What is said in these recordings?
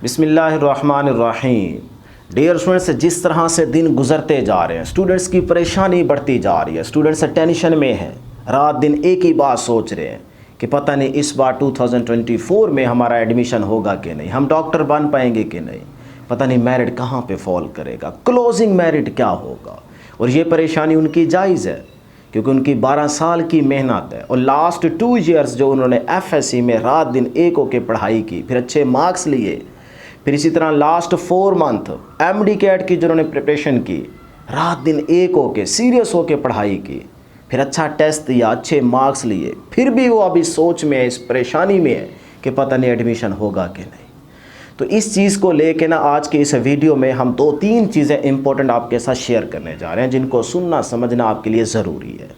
बिस्मिल्लाहिर्रहमानिर्रहीम। Dear students, जिस तरह से दिन गुजरते जा रहे हैं, स्टूडेंट्स की परेशानी बढ़ती जा रही है, स्टूडेंट्स टेंशन में हैं, रात दिन एक ही बात सोच रहे हैं कि पता नहीं इस बार 2024 में हमारा एडमिशन होगा कि नहीं, हम डॉक्टर बन पाएंगे कि नहीं, पता नहीं मेरिट कहाँ पे फॉल करेगा, क्लोजिंग मेरिट क्या होगा। और ये परेशानी उनकी जायज़ है क्योंकि उनकी 12 साल की मेहनत है और लास्ट 2 ईयर्स जो उन्होंने FSC में रात दिन एक होकर पढ़ाई की, फिर अच्छे मार्क्स लिए, फिर इसी तरह लास्ट 4 मंथ MD कैट की जिन्होंने प्रिपरेशन की, रात दिन एक होके सीरियस होके पढ़ाई की, फिर अच्छा टेस्ट दिया, अच्छे मार्क्स लिए, फिर भी वो अभी सोच में है, इस परेशानी में है कि पता नहीं एडमिशन होगा कि नहीं। तो इस चीज़ को लेके ना आज के इस वीडियो में हम 2-3 चीज़ें इंपॉर्टेंट आपके साथ शेयर करने जा रहे हैं जिनको सुनना समझना आपके लिए ज़रूरी है।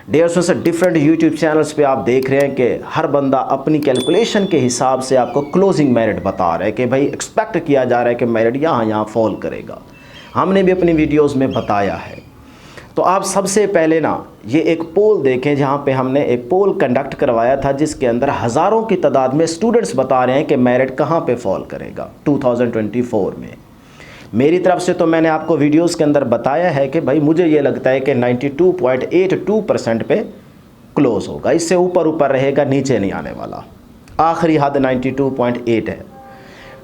Dear students, different YouTube channels पे आप देख रहे हैं कि हर बंदा अपनी कैलकुलेशन के हिसाब से आपको क्लोजिंग मेरिट बता रहा है कि भाई एक्सपेक्ट किया जा रहा है कि मेरिट यहाँ फॉल करेगा। हमने भी अपनी वीडियोस में बताया है। तो आप सबसे पहले ना ये एक पोल देखें जहाँ पे हमने एक पोल कंडक्ट करवाया था जिसके अंदर हज़ारों की तादाद में स्टूडेंट्स बता रहे हैं कि मेरिट कहाँ पे फॉल करेगा 2024 में। मेरी तरफ से तो मैंने आपको वीडियोस के अंदर बताया है कि भाई मुझे ये लगता है कि 92.82% पे क्लोज़ होगा, इससे ऊपर रहेगा, नीचे नहीं आने वाला, आखिरी हद 92.8 है।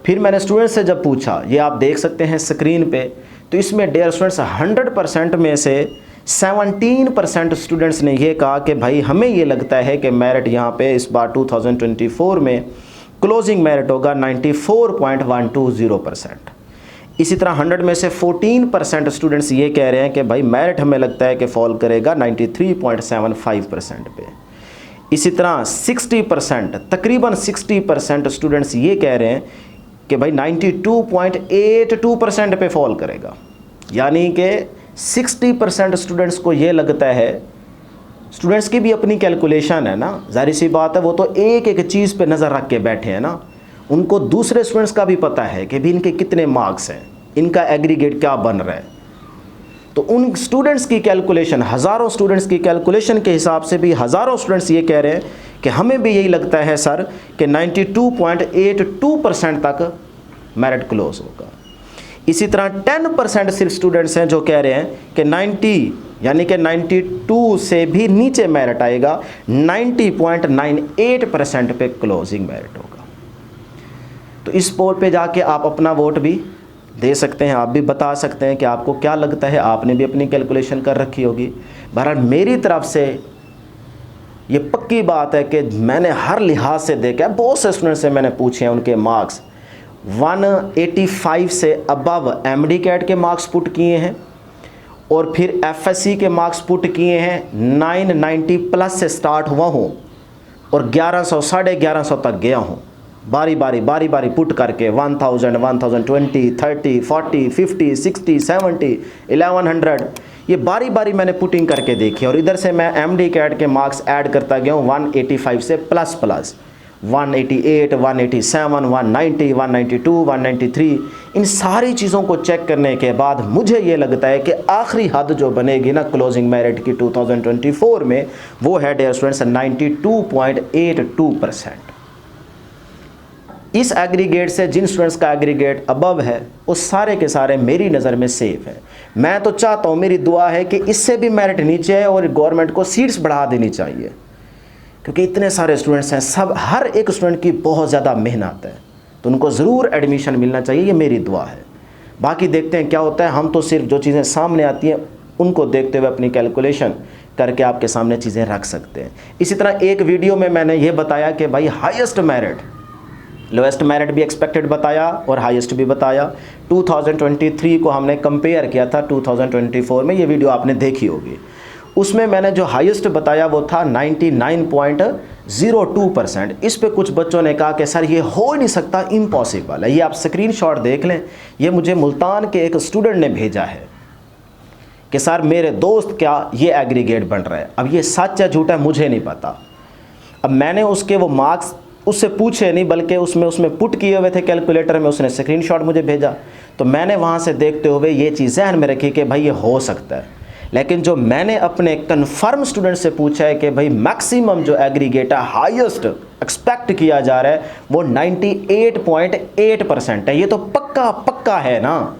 फिर मैंने स्टूडेंट्स से जब पूछा, ये आप देख सकते हैं स्क्रीन पे, तो इसमें डियर स्टूडेंट्स 100% में से 17% स्टूडेंट्स ने ये कहा कि भाई हमें ये लगता है कि मेरिट यहाँ पे इस बार 2024 में क्लोजिंग मेरिट होगा 94.120%। इसी तरह 100 में से 14% स्टूडेंट्स ये कह रहे हैं कि भाई मेरिट हमें लगता है कि फॉल करेगा 93.75% पे। इसी तरह 60%, तकरीबन 60% स्टूडेंट्स ये कह रहे हैं कि भाई 92.82% पे फॉल करेगा। यानी कि 60% स्टूडेंट्स को ये लगता है, स्टूडेंट्स की भी अपनी कैलकुलेशन है ना, जाहिर सी बात है, वो तो एक एक चीज़ पे नज़र रख के बैठे हैं ना, उनको दूसरे स्टूडेंट्स का भी पता है कि भी इनके कितने मार्क्स हैं, इनका एग्रीगेट क्या बन रहा है। तो उन स्टूडेंट्स की कैलकुलेशन, हज़ारों स्टूडेंट्स की कैलकुलेशन के हिसाब से भी हज़ारों स्टूडेंट्स ये कह रहे हैं कि हमें भी यही लगता है सर कि 92.82% तक मेरिट क्लोज होगा। इसी तरह 10% सिर्फ स्टूडेंट्स हैं जो कह रहे हैं कि 90 यानी कि 92 से भी नीचे मेरिट आएगा, 90.98% पे क्लोजिंग मेरिट होगा। तो इस पोल पे जाके आप अपना वोट भी दे सकते हैं, आप भी बता सकते हैं कि आपको क्या लगता है, आपने भी अपनी कैलकुलेशन कर रखी होगी। बहरहाल मेरी तरफ से ये पक्की बात है कि मैंने हर लिहाज से देखा है, बहुत से स्टूडेंट से मैंने पूछे हैं, उनके मार्क्स 185 से अबव MD कैट के मार्क्स पुट किए हैं और फिर FSC के मार्क्स पुट किए हैं 990 प्लस से स्टार्ट हुआ हूँ और 1100 साढ़े 1100 तक गया हूँ, बारी बारी पुट करके 1000, 1020, 30, 40, 50, 60, 70, 1100, ये बारी मैंने पुटिंग करके देखी। और इधर से मैं MD कैट के मार्क्स ऐड करता गया हूँ 185 से प्लस 188, 187, 190, 192, 193, इन सारी चीज़ों को चेक करने के बाद मुझे ये लगता है कि आखिरी हद जो बनेगी ना क्लोजिंग मेरिट की 2024 में, वो है डियर स्टूडेंट्स 92.82%। इस एग्रीगेट से जिन स्टूडेंट्स का एग्रीगेट अबव है वो सारे के सारे मेरी नज़र में सेफ है। मैं तो चाहता हूँ, मेरी दुआ है कि इससे भी मेरिट नीचे है और गवर्नमेंट को सीट्स बढ़ा देनी चाहिए क्योंकि इतने सारे स्टूडेंट्स हैं, सब हर एक स्टूडेंट की बहुत ज़्यादा मेहनत है, तो उनको ज़रूर एडमिशन मिलना चाहिए, ये मेरी दुआ है। बाकी देखते हैं क्या होता है। हम तो सिर्फ जो चीज़ें सामने आती हैं उनको देखते हुए अपनी कैलकुलेशन करके आपके सामने चीज़ें रख सकते हैं। इसी तरह एक वीडियो में मैंने ये बताया कि भाई हाईएस्ट मेरिट, लोएस्ट मेरिट भी एक्सपेक्टेड बताया और हाईएस्ट भी बताया। 2023 को हमने कंपेयर किया था 2024 में, ये वीडियो आपने देखी होगी। उसमें मैंने जो हाईएस्ट बताया वो था 99.02%। इस पे कुछ बच्चों ने कहा कि सर ये हो ही नहीं सकता, इम्पॉसिबल है। ये आप स्क्रीनशॉट देख लें, ये मुझे मुल्तान के एक स्टूडेंट ने भेजा है कि सर मेरे दोस्त क्या ये एग्रीगेट बन रहा है। अब ये सच है झूठ है मुझे नहीं पता। अब मैंने उसके वो मार्क्स उससे पूछे नहीं, बल्कि उसमें पुट किए हुए थे कैलकुलेटर में, उसने स्क्रीनशॉट मुझे भेजा, तो मैंने वहाँ से देखते हुए ये चीज़ ज़हन में रखी कि भाई ये हो सकता है। लेकिन जो मैंने अपने कन्फर्म स्टूडेंट से पूछा है कि भाई मैक्सिमम जो एग्रीगेट है, हाईएस्ट एक्सपेक्ट किया जा रहा है वो 98.8% है। ये तो पक्का है ना।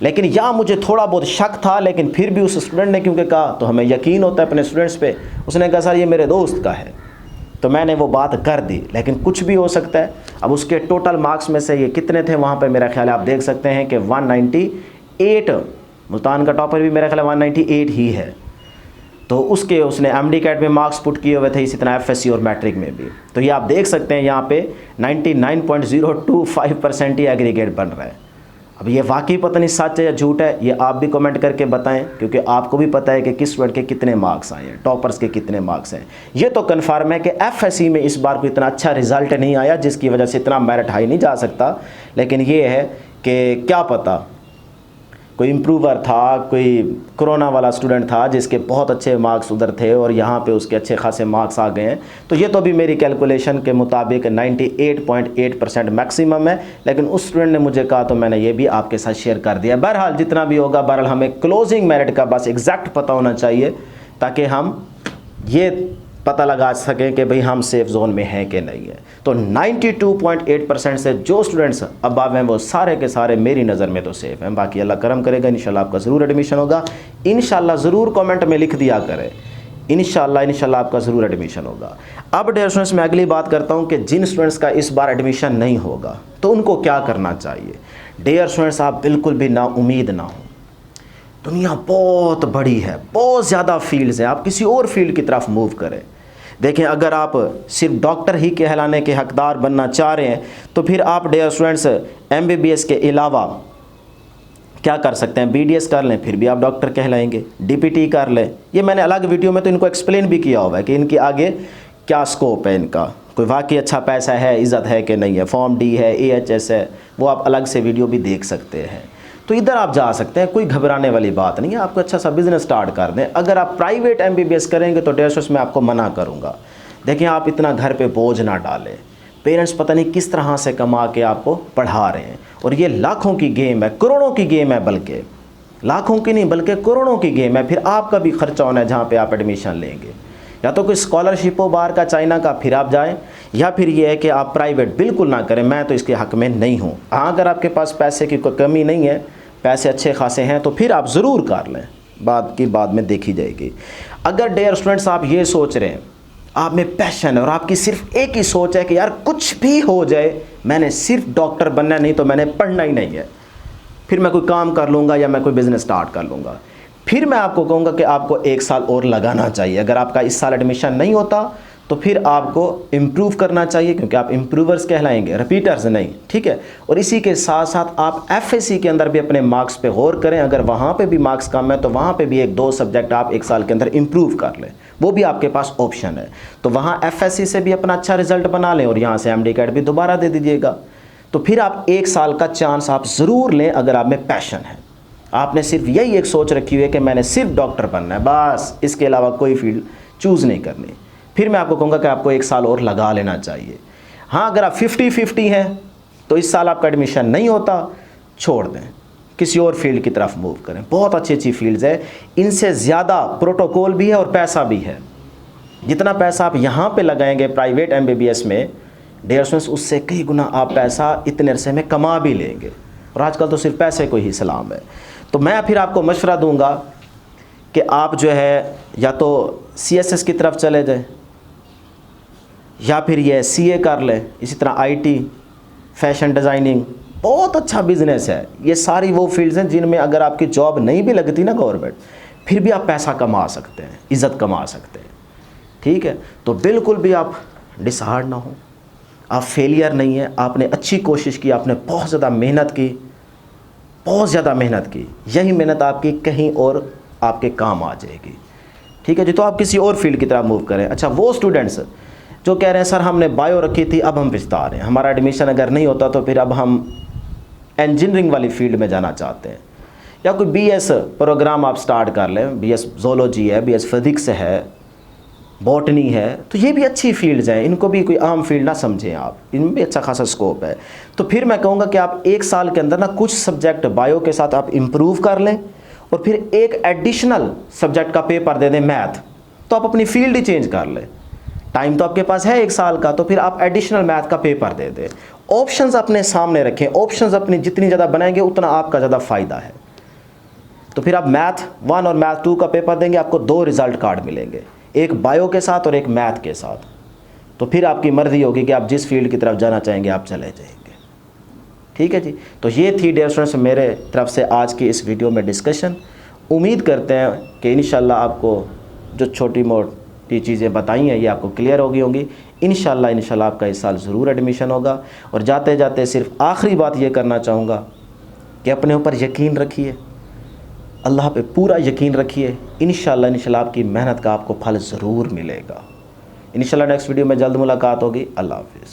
लेकिन या मुझे थोड़ा बहुत शक था, लेकिन फिर भी उस स्टूडेंट ने क्योंकि कहा, तो हमें यकीन होता है अपने स्टूडेंट्स पे, उसने कहा सर ये मेरे दोस्त का है, तो मैंने वो बात कर दी। लेकिन कुछ भी हो सकता है। अब उसके टोटल मार्क्स में से ये कितने थे वहाँ पे, मेरा ख्याल है आप देख सकते हैं कि 198, मुल्तान का टॉपर भी मेरा ख्याल है 198 ही है। तो उसने एमडी कैट में मार्क्स पुट किए हुए थे, इसी तरह एफएससी और मैट्रिक में भी। तो ये आप देख सकते हैं यहाँ पे 99.025% ही एग्रीगेट बन रहा है। अब ये वाकई पता नहीं सच है या झूठ है, ये आप भी कमेंट करके बताएं, क्योंकि आपको भी पता है कि किस स्टूडेंट के कितने मार्क्स आए हैं, टॉपर्स के कितने मार्क्स हैं। ये तो कन्फर्म है कि एफएससी में इस बार कोई इतना अच्छा रिजल्ट नहीं आया जिसकी वजह से इतना मेरिट हाई नहीं जा सकता। लेकिन ये है कि क्या पता कोई इम्प्रूवर था, कोई कोरोना वाला स्टूडेंट था जिसके बहुत अच्छे मार्क्स उधर थे और यहाँ पे उसके अच्छे खासे मार्क्स आ गए हैं। तो ये तो अभी मेरी कैलकुलेशन के मुताबिक 98.8% मैक्सिमम है। लेकिन उस स्टूडेंट ने मुझे कहा तो मैंने ये भी आपके साथ शेयर कर दिया। बहरहाल जितना भी होगा, बहरहाल हमें क्लोजिंग मेरिट का बस एग्जैक्ट पता होना चाहिए, ताकि हम ये पता लगा सकें कि भाई हम सेफ जोन में हैं कि नहीं है। तो 92.8% से जो स्टूडेंट्स अबव हैं वो सारे के सारे मेरी नज़र में तो सेफ़ हैं। बाकी अल्लाह करम करेगा, इंशाल्लाह आपका ज़रूर एडमिशन होगा। इंशाल्लाह ज़रूर कमेंट में लिख दिया करें, इंशाल्लाह आपका ज़रूर एडमिशन होगा। अब डियर स्टूडेंट्स मैं अगली बात करता हूँ कि जिन स्टूडेंट्स का इस बार एडमिशन नहीं होगा तो उनको क्या करना चाहिए। डियर स्टूडेंट्स आप बिल्कुल भी ना उम्मीद ना हो। दुनिया बहुत बड़ी है, बहुत ज़्यादा फील्ड्स हैं, आप किसी और फील्ड की तरफ मूव करें। देखें, अगर आप सिर्फ डॉक्टर ही कहलाने के हकदार बनना चाह रहे हैं तो फिर आप डियर स्टूडेंट्स एमबीबीएस के अलावा क्या कर सकते हैं, बीडीएस कर लें, फिर भी आप डॉक्टर कहलाएंगे। डीपीटी कर लें, ये मैंने अलग वीडियो में तो इनको एक्सप्लेन भी किया हुआ है कि इनकी आगे क्या स्कोप है, इनका कोई वाकई अच्छा पैसा है, इज़्ज़त है कि नहीं है, फॉर्म डी है, AHS है, वो आप अलग से वीडियो भी देख सकते हैं। तो इधर आप जा सकते हैं, कोई घबराने वाली बात नहीं है। आपको अच्छा सा बिजनेस स्टार्ट कर दें। अगर आप प्राइवेट एमबीबीएस करेंगे तो डियर स्टूडेंट्स मैं आपको मना करूंगा। देखिए, आप इतना घर पे बोझ ना डालें। पेरेंट्स पता नहीं किस तरह से कमा के आपको पढ़ा रहे हैं, और ये लाखों की गेम है, करोड़ों की गेम है, बल्कि लाखों की नहीं बल्कि करोड़ों की गेम है। फिर आपका भी खर्चा होना है जहाँ पर आप एडमिशन लेंगे। या तो कोई स्कॉलरशिप हो बाहर का, चाइना का, फिर आप जाएँ, या फिर ये है कि आप प्राइवेट बिल्कुल ना करें। मैं तो इसके हक़ में नहीं हूँ। हाँ, अगर आपके पास पैसे की कोई कमी नहीं है, पैसे अच्छे खासे हैं, तो फिर आप ज़रूर कर लें, बात की बाद में देखी जाएगी। अगर डियर स्टूडेंट्स आप ये सोच रहे हैं, आप में पैशन है और आपकी सिर्फ एक ही सोच है कि यार कुछ भी हो जाए, मैंने सिर्फ डॉक्टर बनना, नहीं तो मैंने पढ़ना ही नहीं है, फिर मैं कोई काम कर लूँगा या मैं कोई बिज़नेस स्टार्ट कर लूँगा, फिर मैं आपको कहूँगा कि आपको 1 साल और लगाना चाहिए। अगर आपका इस साल एडमिशन नहीं होता तो फिर आपको इम्प्रूव करना चाहिए, क्योंकि आप इम्प्रूवर्स कहलाएंगे, रिपीटर्स नहीं, ठीक है। और इसी के साथ साथ आप एफएससी के अंदर भी अपने मार्क्स पे गौर करें। अगर वहाँ पे भी मार्क्स कम है तो वहाँ पे भी 1-2 सब्जेक्ट आप 1 साल के अंदर इम्प्रूव कर लें, वो भी आपके पास ऑप्शन है। तो वहाँ एफएससी से भी अपना अच्छा रिजल्ट बना लें और यहाँ से एमडी कैट भी दोबारा दे दीजिएगा। तो फिर आप 1 साल का चांस आप ज़रूर लें अगर आप में पैशन है। आपने सिर्फ यही एक सोच रखी हुई है कि मैंने सिर्फ डॉक्टर बनना है, बस, इसके अलावा कोई फील्ड चूज़ नहीं करनी, फिर मैं आपको कहूँगा कि आपको 1 साल और लगा लेना चाहिए। हाँ, अगर आप 50-50 हैं तो इस साल आपका एडमिशन नहीं होता, छोड़ दें, किसी और फील्ड की तरफ मूव करें। बहुत अच्छी अच्छी फील्ड्स है, इनसे ज़्यादा प्रोटोकॉल भी है और पैसा भी है। जितना पैसा आप यहाँ पे लगाएंगे प्राइवेट एमबीबीएस में, डियर स्टूडेंट्स, उससे कई गुना आप पैसा इतने अरसे में कमा भी लेंगे। और आजकल तो सिर्फ पैसे को ही सलाम है। तो मैं फिर आपको मशवरा दूंगा कि आप जो है या तो CSS की तरफ चले जाए, या फिर ये CA कर ले, इसी तरह IT, फैशन डिज़ाइनिंग, बहुत अच्छा बिज़नेस है। ये सारी वो फील्ड्स हैं जिनमें अगर आपकी जॉब नहीं भी लगती ना गवर्नमेंट, फिर भी आप पैसा कमा सकते हैं, इज़्ज़त कमा सकते हैं, ठीक है। तो बिल्कुल भी आप डिसहार्ड ना हो, आप फेलियर नहीं है, आपने अच्छी कोशिश की, आपने बहुत ज़्यादा मेहनत की, बहुत ज़्यादा मेहनत की, यही मेहनत आपकी कहीं और आपके काम आ जाएगी, ठीक है जी। तो आप किसी और फील्ड की तरफ मूव करें। अच्छा, वो स्टूडेंट्स जो कह रहे हैं सर हमने बायो रखी थी, अब हम पछता रहे हैं, हमारा एडमिशन अगर नहीं होता तो फिर अब हम इंजीनियरिंग वाली फील्ड में जाना चाहते हैं, या कोई BS प्रोग्राम आप स्टार्ट कर लें, BS ज़ूलॉजी है, BS फिज़िक्स है, बॉटनी है, तो ये भी अच्छी फील्ड्स हैं, इनको भी कोई आम फील्ड ना समझें आप, इनमें भी अच्छा खासा स्कोप है। तो फिर मैं कहूँगा कि आप 1 साल के अंदर ना कुछ सब्जेक्ट बायो के साथ आप इम्प्रूव कर लें और फिर एक एडिशनल सब्जेक्ट का पेपर दे दें मैथ, तो आप अपनी फील्ड ही चेंज कर लें। टाइम तो आपके पास है 1 साल का, तो फिर आप एडिशनल मैथ का पेपर दे दें। ऑप्शंस अपने सामने रखें, ऑप्शंस अपनी जितनी ज़्यादा बनाएंगे उतना आपका ज़्यादा फ़ायदा है। तो फिर आप मैथ 1 और मैथ 2 का पेपर देंगे, आपको 2 रिज़ल्ट कार्ड मिलेंगे, एक बायो के साथ और एक मैथ के साथ। तो फिर आपकी मर्ज़ी होगी कि आप जिस फील्ड की तरफ जाना चाहेंगे आप चले जाएंगे। ठीक है जी। तो ये थी डियर स्टूडेंट्स मेरे तरफ से आज की इस वीडियो में डिस्कशन। उम्मीद करते हैं कि इंशाल्लाह आपको जो छोटी मोटी चीज़ें बताई हैं ये आपको क्लियर हो गई होंगी। इंशाल्लाह आपका इस साल ज़रूर एडमिशन होगा। और जाते जाते सिर्फ आखिरी बात ये करना चाहूँगा कि अपने ऊपर यकीन रखिए, अल्लाह पे पूरा यकीन रखिए। इंशाल्लाह आपकी मेहनत का आपको फल ज़रूर मिलेगा। इंशाल्लाह नेक्स्ट वीडियो में जल्द मुलाकात होगी। अल्लाह हाफ़िज़।